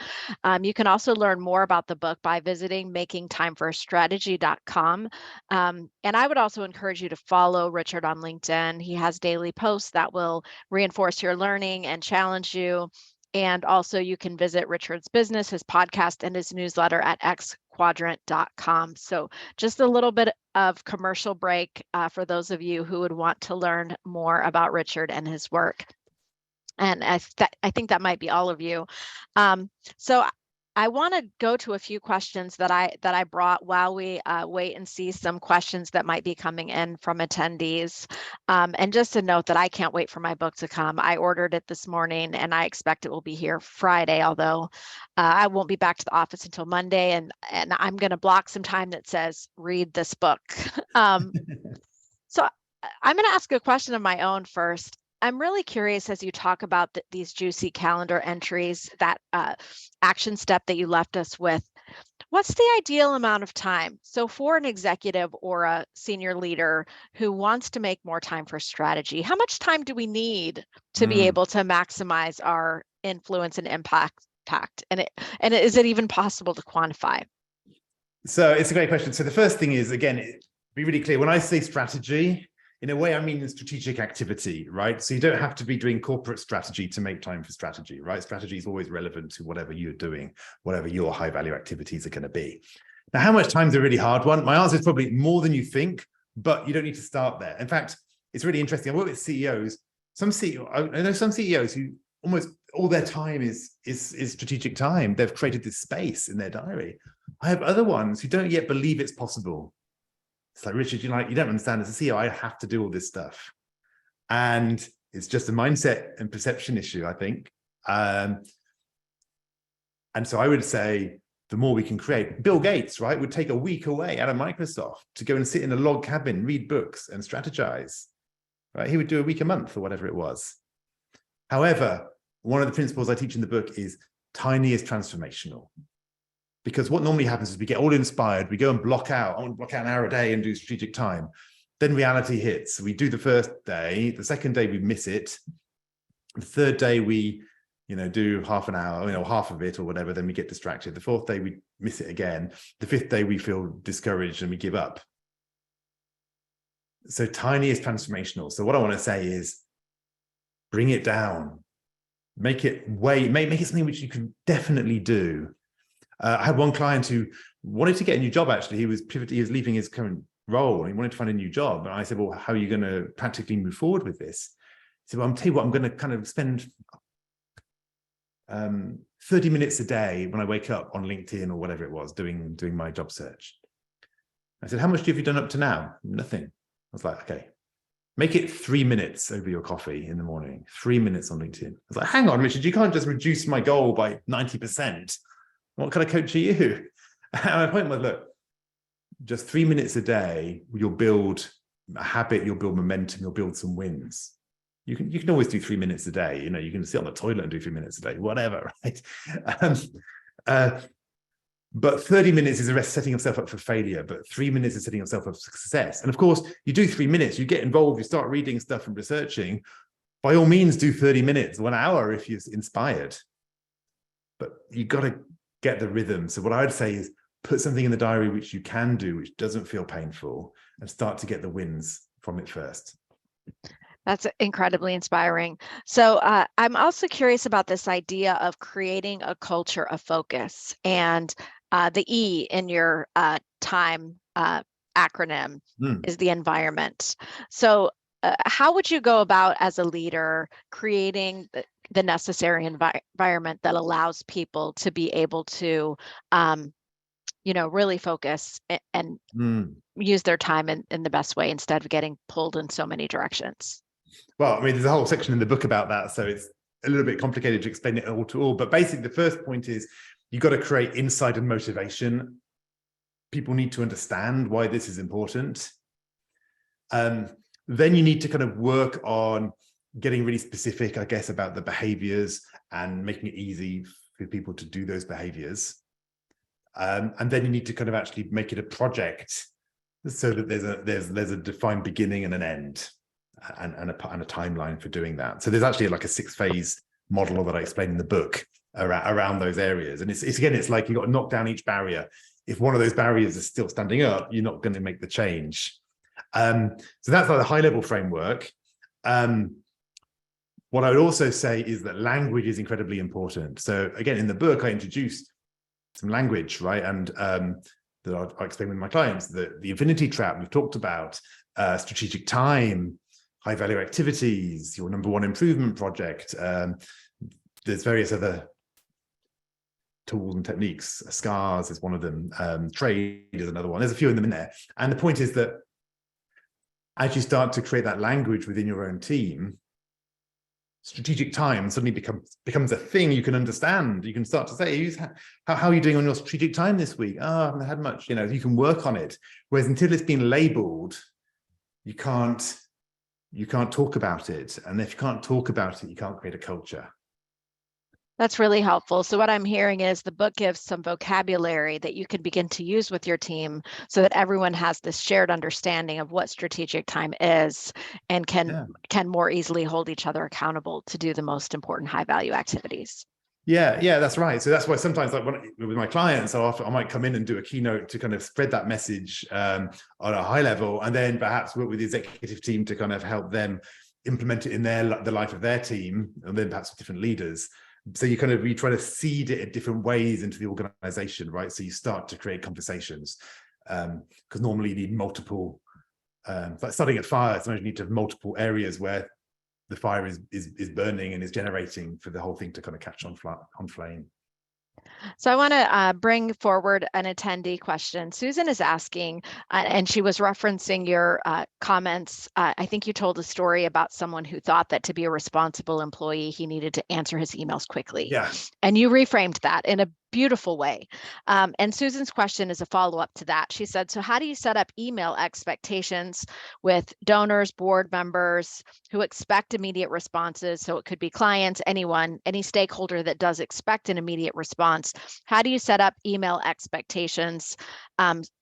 You can also learn more about the book by visiting makingtimeforstrategy.com. And I would also encourage you to follow Richard on LinkedIn. He has daily posts that will reinforce your learning and challenge you. And also you can visit Richard's business, his podcast, and his newsletter at xquadrant.com. So just a little bit of commercial break for those of you who would want to learn more about Richard and his work. And I think that might be all of you. So I want to go to a few questions that I brought while we wait and see some questions that might be coming in from attendees. And just a note that I can't wait for my book to come. I ordered it this morning and I expect it will be here Friday, although I won't be back to the office until Monday, and I'm going to block some time that says read this book. So I'm going to ask a question of my own first. I'm really curious, as you talk about these juicy calendar entries, that action step that you left us with, what's the ideal amount of time? So for an executive or a senior leader who wants to make more time for strategy, how much time do we need to be able to maximize our influence and impact? And is it even possible to quantify? So it's a great question. So the first thing is, again, be really clear. When I say strategy, in a way, I mean strategic activity, right? So you don't have to be doing corporate strategy to make time for strategy, right? Strategy is always relevant to whatever you're doing, whatever your high value activities are going to be. Now, how much time is a really hard one? My answer is probably more than you think, but you don't need to start there. In fact, it's really interesting. I work with CEOs. I know some CEOs who almost all their time is strategic time. They've created this space in their diary. I have other ones who don't yet believe it's possible. It's like, Richard, you don't understand, as a CEO, I have to do all this stuff. And it's just a mindset and perception issue, I think. And so I would say, the more we can create. Bill Gates, right, would take a week away out of Microsoft to go and sit in a log cabin, read books and strategize, right? He would do a week a month or whatever it was. However, one of the principles I teach in the book is tiny is transformational. Because what normally happens is we get all inspired, we go and block out, I want to block out an hour a day and do strategic time. Then reality hits. We do the first day, the second day we miss it. The third day we do half an hour, half of it or whatever, then we get distracted. The fourth day, we miss it again. The fifth day, we feel discouraged and we give up. So tiny is transformational. So what I want to say is bring it down, make it something which you can definitely do. I had one client who wanted to get a new job, actually. He was leaving his current role and he wanted to find a new job. And I said, well, how are you going to practically move forward with this? He said, well, I'll tell you what, I'm going to kind of spend 30 minutes a day when I wake up on LinkedIn or whatever it was, doing my job search. I said, how much have you done up to now? Nothing. I was like, okay, make it 3 minutes over your coffee in the morning, 3 minutes on LinkedIn. I was like, hang on, Richard, you can't just reduce my goal by 90%. What kind of coach are you? And my point was, look, just 3 minutes a day, you'll build a habit, you'll build momentum, you'll build some wins. You can always do 3 minutes a day. You can sit on the toilet and do 3 minutes a day, whatever, right? But 30 minutes is setting yourself up for failure, but 3 minutes is setting yourself up for success. And of course, you do 3 minutes, you get involved, you start reading stuff and researching. By all means, do 30 minutes, 1 hour if you're inspired. But you've got to get the rhythm. So what I would say is put something in the diary which you can do, which doesn't feel painful, and start to get the wins from it first. That's incredibly inspiring. So I'm also curious about this idea of creating a culture of focus, and the E in your time acronym is the environment. So how would you go about, as a leader, creating the necessary environment that allows people to be able to really focus and use their time in the best way instead of getting pulled in so many directions? Well, I mean, there's a whole section in the book about that, so it's a little bit complicated to explain it all to all. But basically, the first point is you've got to create insight and motivation. People need to understand why this is important. Then you need to kind of work on getting really specific, I guess, about the behaviors and making it easy for people to do those behaviors. And then you need to kind of actually make it a project so that there's a defined beginning and an end. And a timeline for doing that. So there's actually like a 6-phase model that I explain in the book around those areas. And it's like you've got to knock down each barrier. If one of those barriers is still standing up, you're not going to make the change. So that's like the high level framework. What I would also say is that language is incredibly important. So again, in the book, I introduced some language, right? And that I explain with my clients, the infinity trap we've talked about, strategic time, high value activities, your number one improvement project. There's various other tools and techniques. SCARS is one of them. Trade is another one. There's a few of them in there. And the point is that as you start to create that language within your own team, strategic time suddenly becomes a thing you can understand. You can start to say, how are you doing on your strategic time this week? Oh, I haven't had much. You can work on it. Whereas until it's been labeled, you can't talk about it. And if you can't talk about it, you can't create a culture. That's really helpful. So what I'm hearing is the book gives some vocabulary that you can begin to use with your team so that everyone has this shared understanding of what strategic time is and can more easily hold each other accountable to do the most important high value activities. Yeah, that's right. So that's why sometimes, like with my clients, I might come in and do a keynote to kind of spread that message on a high level, and then perhaps work with the executive team to kind of help them implement it in the life of their team, and then perhaps with different leaders. So you try to seed it in different ways into the organization, right? So you start to create conversations, because normally you need multiple, like starting a fire, sometimes you need to have multiple areas where the fire is burning and is generating for the whole thing to kind of catch on flame. So I want to bring forward an attendee question. Susan is asking, and she was referencing your comments. I think you told a story about someone who thought that to be a responsible employee, he needed to answer his emails quickly. Yeah. And you reframed that in a beautiful way. And Susan's question is a follow-up to that. She said, so how do you set up email expectations with donors, board members who expect immediate responses? So it could be clients, anyone, any stakeholder that does expect an immediate response. How do you set up email expectations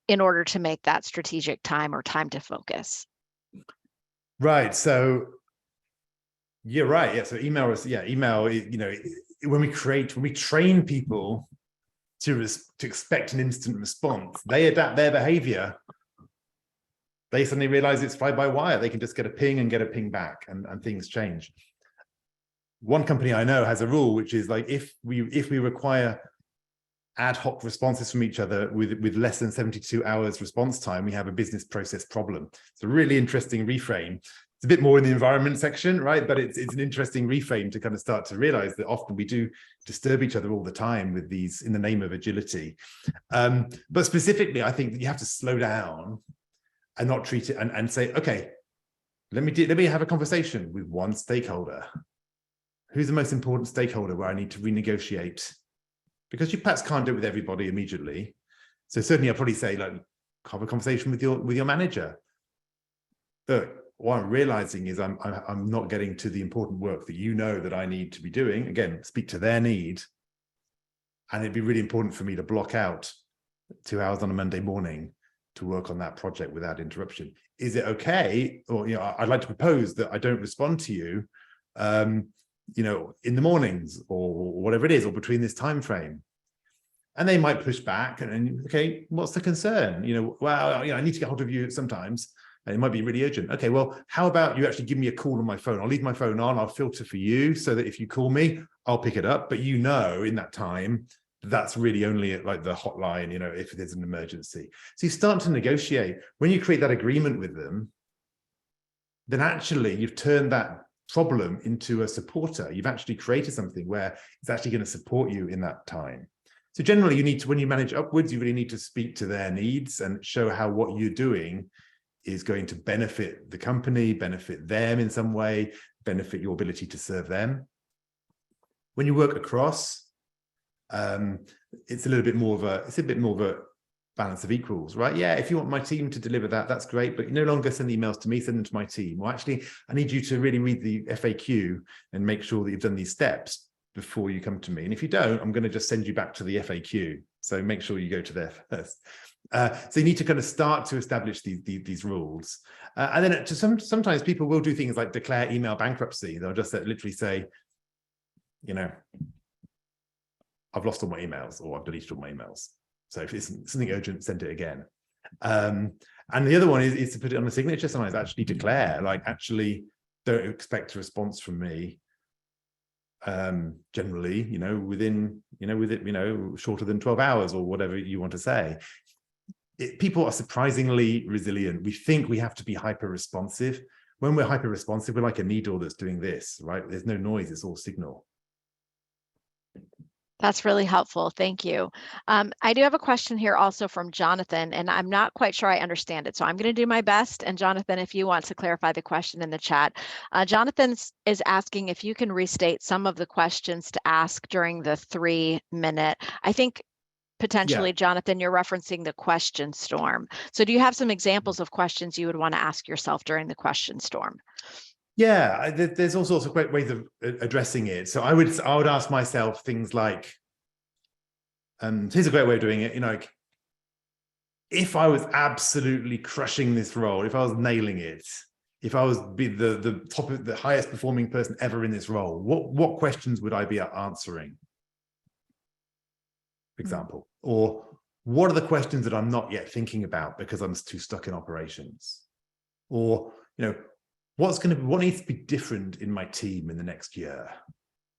in order to make that strategic time or time to focus? Right. So you're right. Yeah. So email is, email, when we train people to expect an instant response, they adapt their behavior. They suddenly realize it's fly-by-wire. They can just get a ping and get a ping back, and things change. One company I know has a rule, which is like, if we require ad hoc responses from each other with less than 72 hours response time, we have a business process problem. It's a really interesting reframe. It's a bit more in the environment section, right? But it's an interesting reframe to kind of start to realize that often we do disturb each other all the time with these in the name of agility. But specifically, I think that you have to slow down and not treat it and say, okay, let me have a conversation with one stakeholder. Who's the most important stakeholder where I need to renegotiate? Because you perhaps can't do it with everybody immediately. So certainly I'll probably say, like, have a conversation with your manager. But what I'm realizing is I'm not getting to the important work that that I need to be doing. Again, speak to their need. And it'd be really important for me to block out 2 hours on a Monday morning to work on that project without interruption. Is it okay? Or, I'd like to propose that I don't respond to you, in the mornings or whatever it is, or between this time frame. And they might push back and okay, what's the concern? I need to get hold of you sometimes, and it might be really urgent. Okay, well, how about you actually give me a call on my phone? I'll leave my phone on, I'll filter for you so that if you call me, I'll pick it up. But in that time, that's really only at like the hotline, if there's an emergency. So you start to negotiate. When you create that agreement with them, then actually you've turned that problem into a supporter. You've actually created something where it's actually going to support you in that time. So generally, when you manage upwards, you really need to speak to their needs and show how what you're doing is going to benefit the company, benefit them in some way, benefit your ability to serve them. When you work across, it's a bit more of a balance of equals, right? Yeah, if you want my team to deliver that, that's great, but you no longer send emails to me, send them to my team. Well, actually, I need you to really read the FAQ and make sure that you've done these steps before you come to me. And if you don't, I'm going to just send you back to the FAQ. So make sure you go to there first. So you need to kind of start to establish these rules. And then sometimes people will do things like declare email bankruptcy. They'll just literally say, I've lost all my emails, or I've deleted all my emails. So if it's something urgent, send it again. And the other one is to put it on the signature. Sometimes actually declare, actually don't expect a response from me. Generally, within shorter than 12 hours or whatever you want to say. People are surprisingly resilient. We think we have to be hyper responsive. When we're hyper responsive, we're like a needle that's doing this, right? There's no noise, it's all signal. That's really helpful. Thank you. I do have a question here also from Jonathan, and I'm not quite sure I understand it. So I'm going to do my best. And Jonathan, if you want to clarify the question in the chat. Jonathan is asking if you can restate some of the questions to ask during the 3-minute. I think potentially, yeah. Jonathan, you're referencing the question storm. So do you have some examples of questions you would want to ask yourself during the question storm? Yeah, there's all sorts of great ways of addressing it. So I would ask myself things like, here's a great way of doing it. If I was absolutely crushing this role, if I was nailing it, if I was the top of the highest performing person ever in this role, what questions would I be answering? For example, or what are the questions that I'm not yet thinking about because I'm too stuck in operations? Or, what needs to be different in my team in the next year?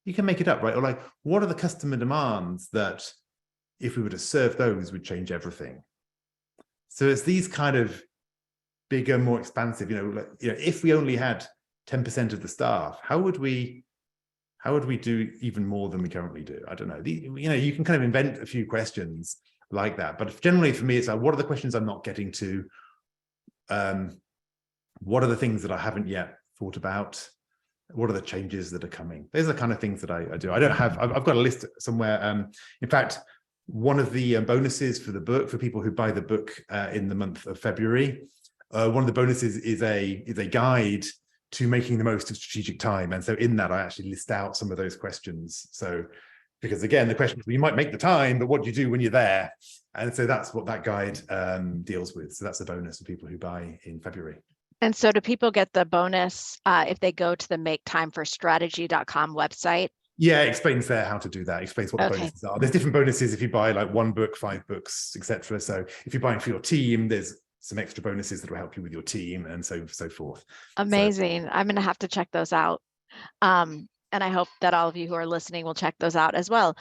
You can make it up, right? Or like, what are the customer demands that if we were to serve those would change everything? So it's these kind of bigger, more expansive, if we only had 10% of the staff, how would we do even more than we currently do? I don't know. You can kind of invent a few questions like that. But generally for me, it's like, what are the questions I'm not getting to? What are the things that I haven't yet thought about? What are the changes that are coming? Those are the kind of things that I do. I've got a list somewhere. In fact, one of the bonuses for the book, for people who buy the book in the month of February, one of the bonuses is a guide to making the most of strategic time. And so in that, I actually list out some of those questions. So, because again, the question is, you might make the time, but what do you do when you're there? And so that's what that guide deals with. So that's a bonus for people who buy in February. And so do people get the bonus if they go to the maketimeforstrategy.com website? Yeah, it explains there how to do that. It explains what the bonuses are. There's different bonuses if you buy like 1 book, 5 books, etc. So if you're buying for your team, there's some extra bonuses that will help you with your team and so forth. Amazing. So, I'm going to have to check those out. And I hope that all of you who are listening will check those out as well.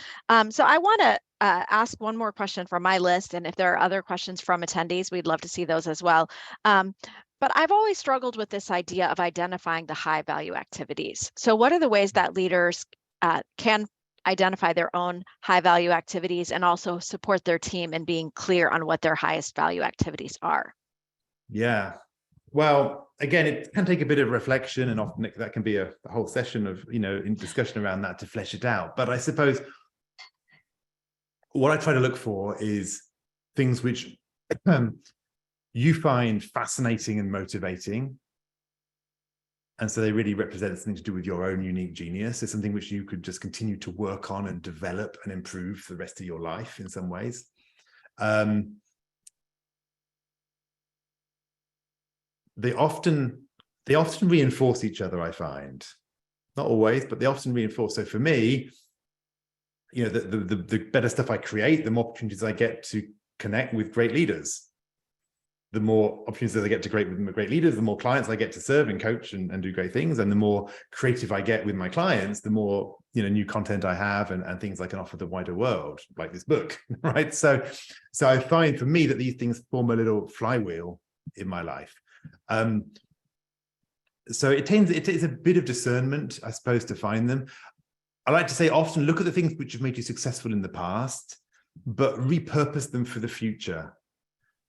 So I want to ask one more question from my list. And if there are other questions from attendees, we'd love to see those as well. But I've always struggled with this idea of identifying the high value activities. So what are the ways that leaders can identify their own high value activities and also support their team in being clear on what their highest value activities are? Yeah. Well, again, it can take a bit of reflection, and often that can be a whole session of, in discussion around that to flesh it out. But I suppose what I try to look for is things which you find fascinating and motivating. And so they really represent something to do with your own unique genius. It's something which you could just continue to work on and develop and improve for the rest of your life in some ways. They often reinforce each other, I find. Not always, but they often reinforce. So for me, the better stuff I create, the more opportunities I get to connect with great leaders. The more opportunities I get to create with great leaders, the more clients I get to serve and coach and do great things. And the more creative I get with my clients, the more new content I have and things I can offer the wider world, like this book, right? So I find for me that these things form a little flywheel in my life. So it takes a bit of discernment, I suppose, to find them. I like to say often look at the things which have made you successful in the past, but repurpose them for the future.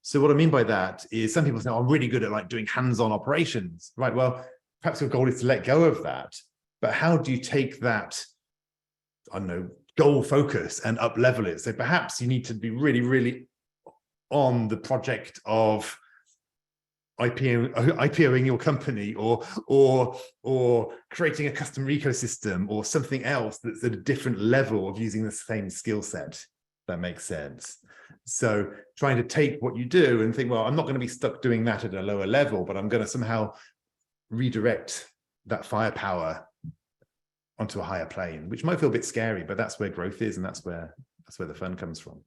So what I mean by that is some people say, I'm really good at like doing hands-on operations, right? Well, perhaps your goal is to let go of that, but how do you take that, I don't know, goal focus and up level it? So perhaps you need to be really, really on the project of IPOing your company or creating a customer ecosystem or something else that's at a different level of using the same skill set. That makes sense. So trying to take what you do and think, well, I'm not going to be stuck doing that at a lower level, but I'm going to somehow redirect that firepower onto a higher plane, which might feel a bit scary, but that's where growth is, and that's where the fun comes from.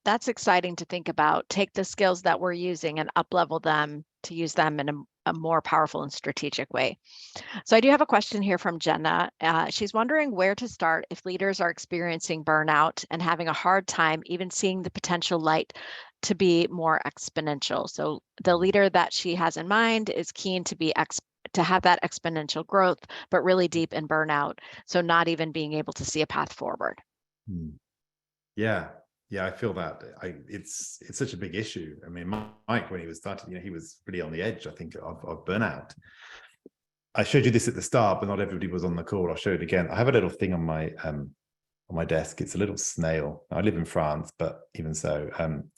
That's exciting to think about. Take the skills that we're using and up-level them to use them in a more powerful and strategic way. So I do have a question here from Jenna. She's wondering where to start if leaders are experiencing burnout and having a hard time even seeing the potential light to be more exponential. So the leader that she has in mind is keen to have that exponential growth, but really deep in burnout. So not even being able to see a path forward. Yeah, I feel that. It's such a big issue. I mean, Mike, when he was starting, he was really on the edge, I think, of burnout. I showed you this at the start, but not everybody was on the call. I'll show it again. I have a little thing on my desk. It's a little snail. I live in France, but even so,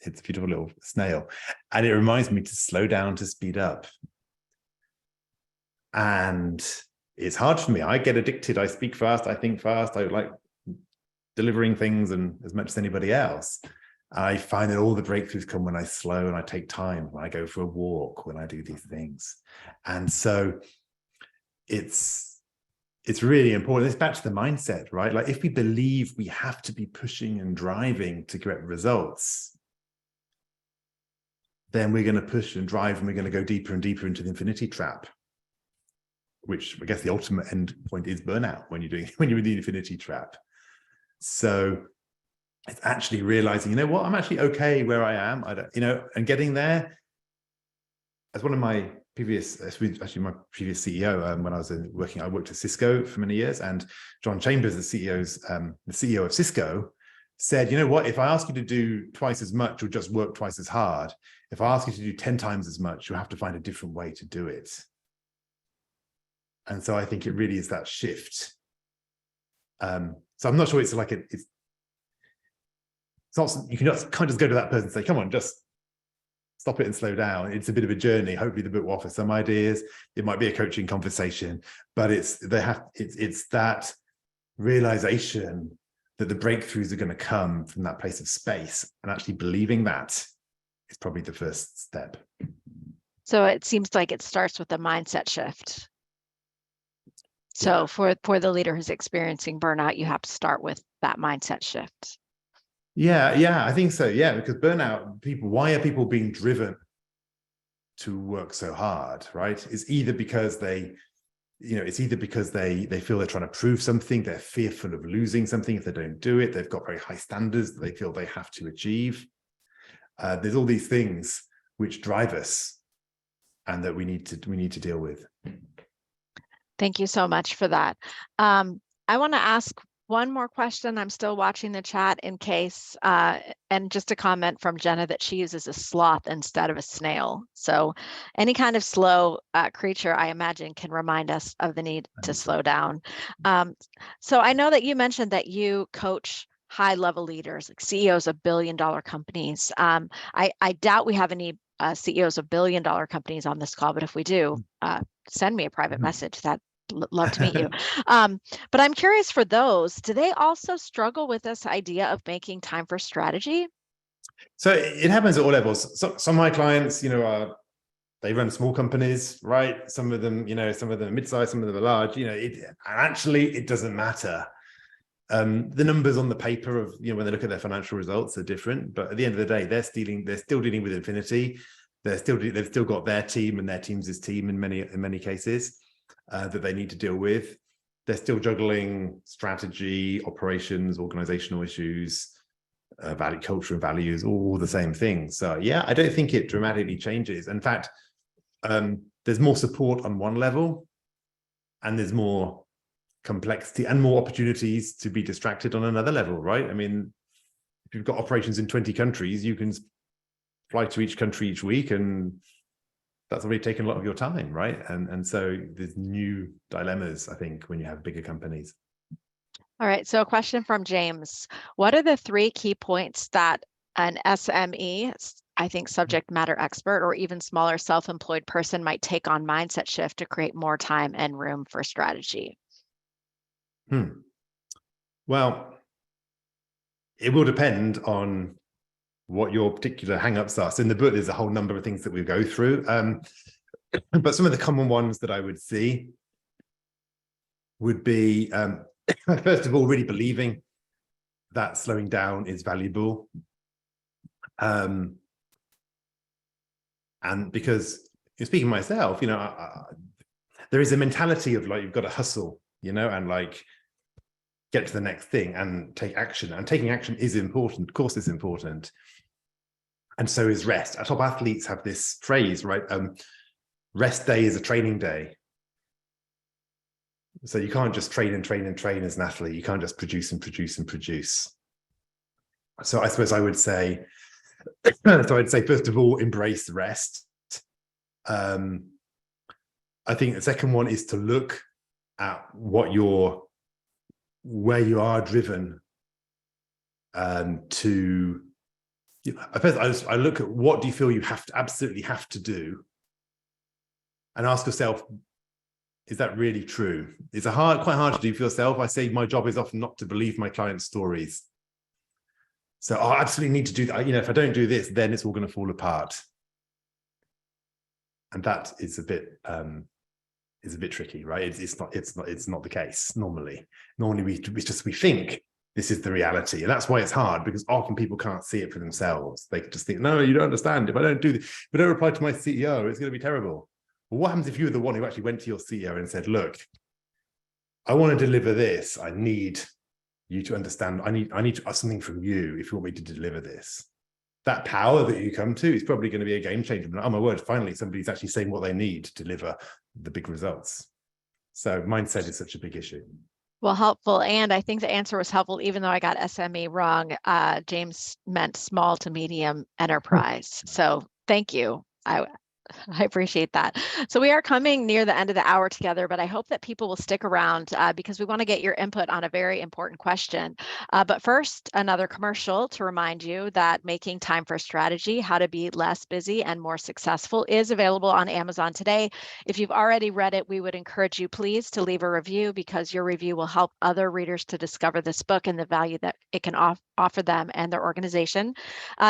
it's a beautiful little snail. And it reminds me to slow down, to speed up. And it's hard for me. I get addicted. I speak fast. I think fast. I like delivering things and as much as anybody else. I find that all the breakthroughs come when I slow and I take time, when I go for a walk, when I do these things. And so it's really important. It's back to the mindset, right? Like if we believe we have to be pushing and driving to get results, then we're going to push and drive and we're going to go deeper and deeper into the infinity trap. which I guess the ultimate end point is burnout when you're in the infinity trap. So it's actually realizing, you know what, I'm actually okay where I am. I don't, and getting there. As one of my previous CEO, when I was working, I worked at Cisco for many years, and John Chambers, the CEO of Cisco, said, you know what, if I ask you to do twice as much, you'll just work twice as hard. If I ask you to do 10 times as much, you'll have to find a different way to do it. And so I think it really is that shift. So I'm not sure it's like it's not, you can't just go to that person and say, come on, just stop it and slow down. It's a bit of a journey. Hopefully the book will offer some ideas. It might be a coaching conversation, but it's that realization that the breakthroughs are going to come from that place of space, and actually believing that is probably the first step. So it seems like it starts with a mindset shift. So for the leader who's experiencing burnout, you have to start with that mindset shift. Yeah, I think so. Yeah, because burnout, why are people being driven to work so hard, right? It's either because they feel they're trying to prove something, they're fearful of losing something if they don't do it, they've got very high standards that they feel they have to achieve. There's all these things which drive us and that we need to deal with. Thank you so much for that. I want to ask one more question. I'm still watching the chat in case, and just a comment from Jenna that she uses a sloth instead of a snail. So any kind of slow creature, I imagine, can remind us of the need to slow down. So I know that you mentioned that you coach high-level leaders, like CEOs of billion-dollar companies. I doubt we have any CEOs of billion-dollar companies on this call, but if we do, send me a private message. Love to meet you. But I'm curious, for those, do they also struggle with this idea of making time for strategy? So it happens at all levels. So some of my clients, they run small companies, right? Some of them are mid-sized, some of them are large. It doesn't matter. The numbers on the paper of, when they look at their financial results are different, but at the end of the day, they're still dealing with infinity. They've still got their team and their team's team in many cases. That they need to deal with. They're still juggling strategy, operations, organizational issues, value, culture and values, all the same things. So yeah, I don't think it dramatically changes. In fact, there's more support on one level, and there's more complexity and more opportunities to be distracted on another level, right? I mean, if you've got operations in 20 countries, you can fly to each country each week, and that's already taken a lot of your time, right? And so there's new dilemmas, I think, when you have bigger companies. All right, so a question from James. What are the 3 key points that an SME, I think subject matter expert, or even smaller self-employed person might take on mindset shift to create more time and room for strategy? Well, it will depend on what your particular hang-ups are. So in the book, there's a whole number of things that we go through. But some of the common ones that I would see would be, first of all, really believing that slowing down is valuable. And because, speaking myself, there is a mentality of like, you've got to hustle, and like get to the next thing and take action. And taking action is important. Of course, it's important. And so is rest. Our top athletes have this phrase, right? Rest day is a training day. So you can't just train and train and train as an athlete. You can't just produce and produce and produce. So I suppose I would say, first of all, embrace rest. I think the second one is to look at where you are driven to. I look at what do you feel you absolutely have to do, and ask yourself, is that really true? It's quite hard to do for yourself. I say my job is often not to believe my clients' stories. So I absolutely need to do that. If I don't do this, then it's all going to fall apart. And that is a bit tricky, right? It's not the case normally. Normally we think this is the reality. And that's why it's hard, because often people can't see it for themselves. They just think, no, you don't understand. If I don't do this, if I don't reply to my CEO, it's going to be terrible. Well, what happens if you were the one who actually went to your CEO and said, look, I want to deliver this. I need you to understand. I need to ask something from you if you want me to deliver this. That power that you come to is probably going to be a game changer. Oh my word, finally, somebody's actually saying what they need to deliver the big results. So mindset is such a big issue. Well, helpful. And I think the answer was helpful, even though I got SME wrong. James meant small to medium enterprise. So thank you. I appreciate that. So we are coming near the end of the hour together, but I hope that people will stick around because we want to get your input on a very important question. But first, another commercial to remind you that Making Time for Strategy, How to Be Less Busy and More Successful is available on Amazon today. If you've already read it, we would encourage you please to leave a review because your review will help other readers to discover this book and the value that it can offer them and their organization.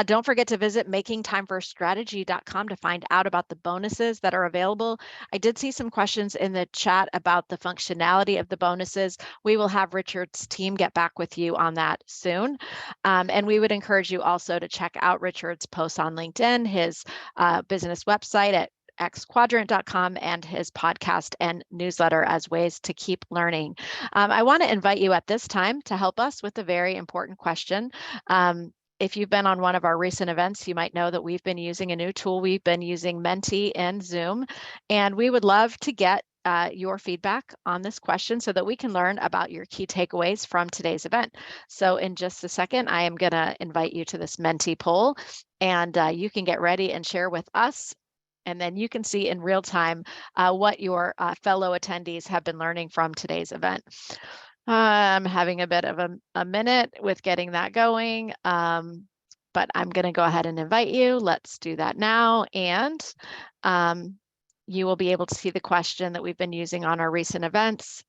Don't forget to visit makingtimeforstrategy.com to find out about the bonuses that are available. I did see some questions in the chat about the functionality of the bonuses. We will have Richard's team get back with you on that soon. And we would encourage you also to check out Richard's posts on LinkedIn, his business website at xquadrant.com, and his podcast and newsletter as ways to keep learning. I want to invite you at this time to help us with a very important question. If you've been on one of our recent events, you might know that we've been using a new tool. We've been using Menti in Zoom, and we would love to get your feedback on this question so that we can learn about your key takeaways from today's event. So in just a second, I am going to invite you to this Menti poll, and you can get ready and share with us. And then you can see in real time what your fellow attendees have been learning from today's event. I'm having a bit of a minute with getting that going, but I'm going to go ahead and invite you. Let's do that now. And you will be able to see the question that we've been using on our recent events.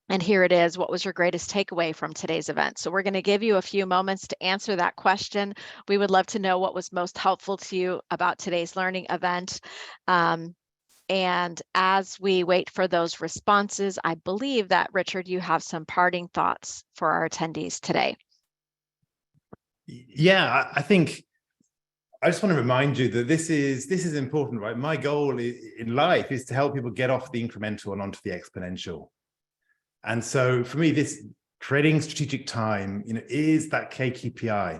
And here it is. What was your greatest takeaway from today's event? So we're going to give you a few moments to answer that question. We would love to know what was most helpful to you about today's learning event. And as we wait for those responses, I believe that, Richard, you have some parting thoughts for our attendees today. Yeah, I think I just want to remind you that this is important, right? My goal in life is to help people get off the incremental and onto the exponential. And so for me, this creating strategic time, is that KPI.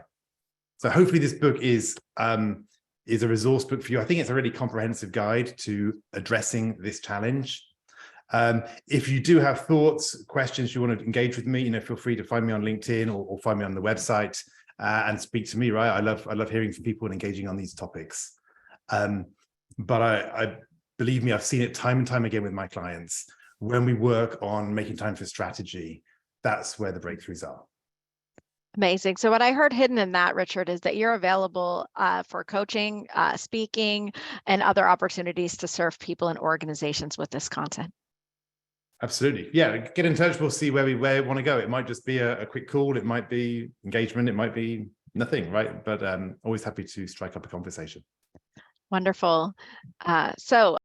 So hopefully this book is a resource book for you. I think it's a really comprehensive guide to addressing this challenge. If you do have thoughts, questions, you want to engage with me, feel free to find me on LinkedIn or find me on the website and speak to me, right? I love hearing from people and engaging on these topics. But I believe me, I've seen it time and time again with my clients. When we work on making time for strategy, that's where the breakthroughs are. Amazing. So what I heard hidden in that, Richard, is that you're available for coaching, speaking, and other opportunities to serve people and organizations with this content. Absolutely. Yeah, get in touch. We'll see where we want to go. It might just be a quick call. It might be engagement. It might be nothing, right? But always happy to strike up a conversation. Wonderful. So